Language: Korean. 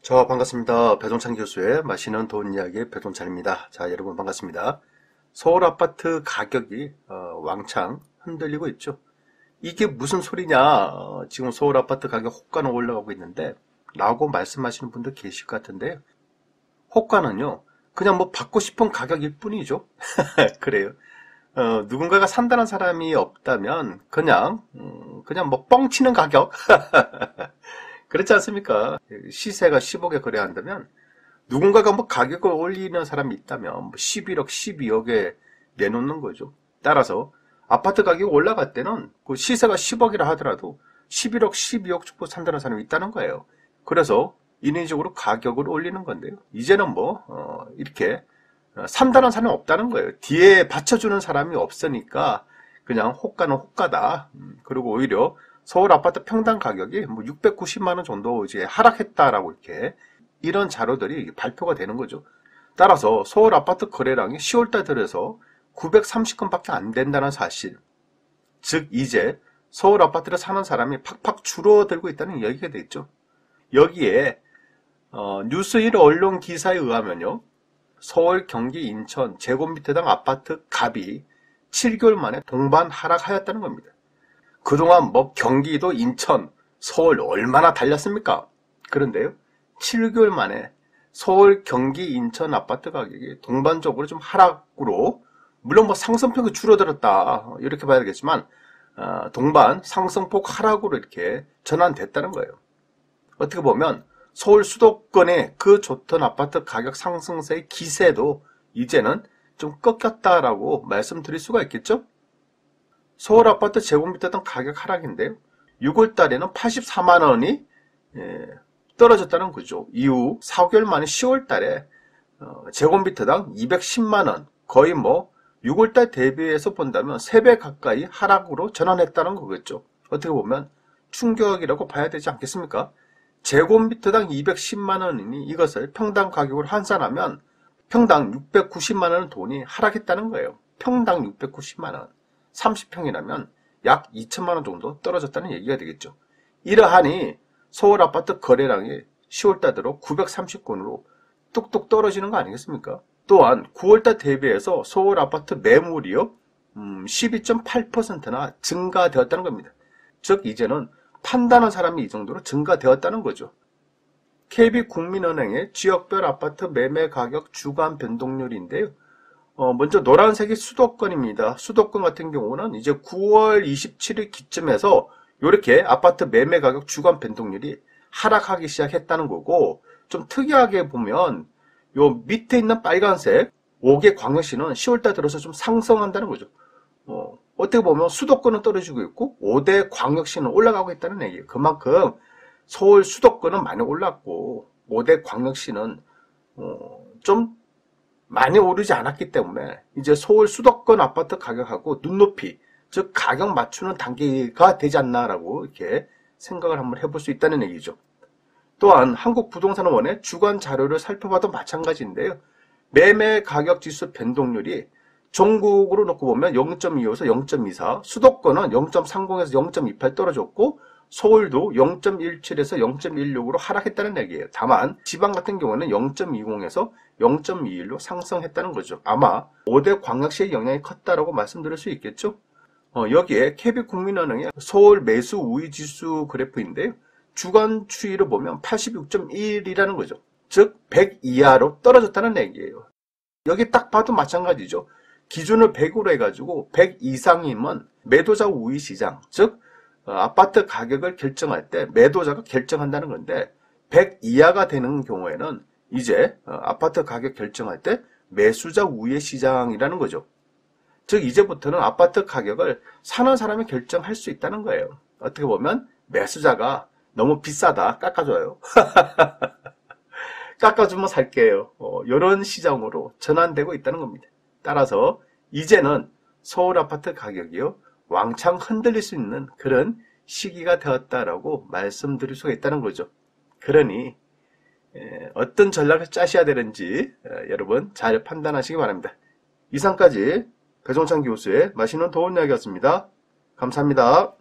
저 반갑습니다. 배동찬 교수의 맛있는 돈 이야기 배동찬입니다. 자, 여러분 반갑습니다. 서울 아파트 가격이 왕창 흔들리고 있죠. 이게 무슨 소리냐? 지금 서울 아파트 가격 호가는 올라가고 있는데 라고 말씀하시는 분들 계실 것 같은데요. 호가는요, 그냥 뭐 받고 싶은 가격일 뿐이죠. 그래요. 누군가가 산다는 사람이 없다면 그냥 뭐 뻥치는 가격. 그렇지 않습니까? 시세가 10억에 거래야 한다면 누군가가 뭐 가격을 올리는 사람이 있다면 뭐 11억, 12억에 내놓는 거죠. 따라서 아파트 가격이 올라갈 때는 그 시세가 10억이라 하더라도 11억, 12억 주고 산다는 사람이 있다는 거예요. 그래서 인위적으로 가격을 올리는 건데요. 이제는 이렇게 산다는 사람이 없다는 거예요. 뒤에 받쳐주는 사람이 없으니까 그냥 호가는 호가다. 그리고 오히려 서울 아파트 평당 가격이 690만 원 정도 이제 하락했다라고 이렇게 이런 자료들이 발표가 되는 거죠. 따라서 서울 아파트 거래량이 10월달 들어서 930건밖에 안 된다는 사실. 즉 이제 서울 아파트를 사는 사람이 팍팍 줄어들고 있다는 이야기가 되겠죠. 여기에 뉴스일 언론 기사에 의하면요, 서울, 경기, 인천 제곱미터당 아파트 값이 7개월 만에 동반 하락하였다는 겁니다. 그동안 경기도, 인천, 서울 얼마나 달렸습니까? 그런데요, 7개월 만에 서울, 경기, 인천 아파트 가격이 동반적으로 좀 하락으로, 물론 상승폭이 줄어들었다 이렇게 봐야 되겠지만 동반 상승폭 하락으로 이렇게 전환됐다는 거예요. 어떻게 보면 서울 수도권의 그 좋던 아파트 가격 상승세의 기세도 이제는 좀 꺾였다라고 말씀드릴 수가 있겠죠? 서울 아파트 제곱미터당 가격 하락인데요. 6월 달에는 84만 원이 떨어졌다는 거죠. 이후 4개월 만에 10월 달에 제곱미터당 210만 원, 거의 6월 달 대비해서 본다면 3배 가까이 하락으로 전환했다는 거겠죠. 어떻게 보면 충격이라고 봐야 되지 않겠습니까? 제곱미터당 210만 원이니 이것을 평당 가격으로 환산하면 평당 690만 원 돈이 하락했다는 거예요. 평당 690만 원. 30평이라면 약 2천만 원 정도 떨어졌다는 얘기가 되겠죠. 이러하니 서울 아파트 거래량이 10월달 들어 930건으로 뚝뚝 떨어지는 거 아니겠습니까? 또한 9월달 대비해서 서울 아파트 매물이요 12.8%나 증가되었다는 겁니다. 즉 이제는 판다는 사람이 이 정도로 증가되었다는 거죠. KB국민은행의 지역별 아파트 매매 가격 주간 변동률인데요. 먼저 노란색이 수도권입니다. 수도권 같은 경우는 이제 9월 27일 기점에서 이렇게 아파트 매매 가격 주간 변동률이 하락하기 시작했다는 거고, 좀 특이하게 보면 요 밑에 있는 빨간색 5개 광역시는 10월달 들어서 좀 상승한다는 거죠. 어떻게 보면 수도권은 떨어지고 있고 5대 광역시는 올라가고 있다는 얘기예요. 그만큼 서울 수도권은 많이 올랐고 5대 광역시는 좀 많이 오르지 않았기 때문에 이제 서울 수도권 아파트 가격하고 눈높이, 즉 가격 맞추는 단계가 되지 않나라고 이렇게 생각을 한번 해볼 수 있다는 얘기죠. 또한 한국부동산원의 주간 자료를 살펴봐도 마찬가지인데요. 매매 가격 지수 변동률이 전국으로 놓고 보면 0.25에서 0.24, 수도권은 0.30에서 0.28 떨어졌고 서울도 0.17에서 0.16으로 하락했다는 얘기예요. 다만 지방 같은 경우는 0.20에서 0.21로 상승했다는 거죠. 아마 5대 광역시의 영향이 컸다라고 말씀드릴 수 있겠죠. 여기에 KB국민은행의 서울 매수 우위 지수 그래프인데요. 주간 추이를 보면 86.1이라는 거죠. 즉 100 이하로 떨어졌다는 얘기예요. 여기 딱 봐도 마찬가지죠. 기준을 100으로 해가지고 100 이상이면 매도자 우위 시장, 즉 아파트 가격을 결정할 때 매도자가 결정한다는 건데 100 이하가 되는 경우에는 이제 아파트 가격 결정할 때 매수자 우위의 시장이라는 거죠. 즉 이제부터는 아파트 가격을 사는 사람이 결정할 수 있다는 거예요. 어떻게 보면 매수자가 너무 비싸다 깎아줘요. 깎아주면 살게요. 이런 시장으로 전환되고 있다는 겁니다. 따라서 이제는 서울 아파트 가격이요 왕창 흔들릴 수 있는 그런 시기가 되었다라고 말씀드릴 수가 있다는 거죠. 그러니 어떤 전략을 짜셔야 되는지 여러분 잘 판단하시기 바랍니다. 이상까지 배종찬 교수의 맛있는 도움 이야기였습니다. 감사합니다.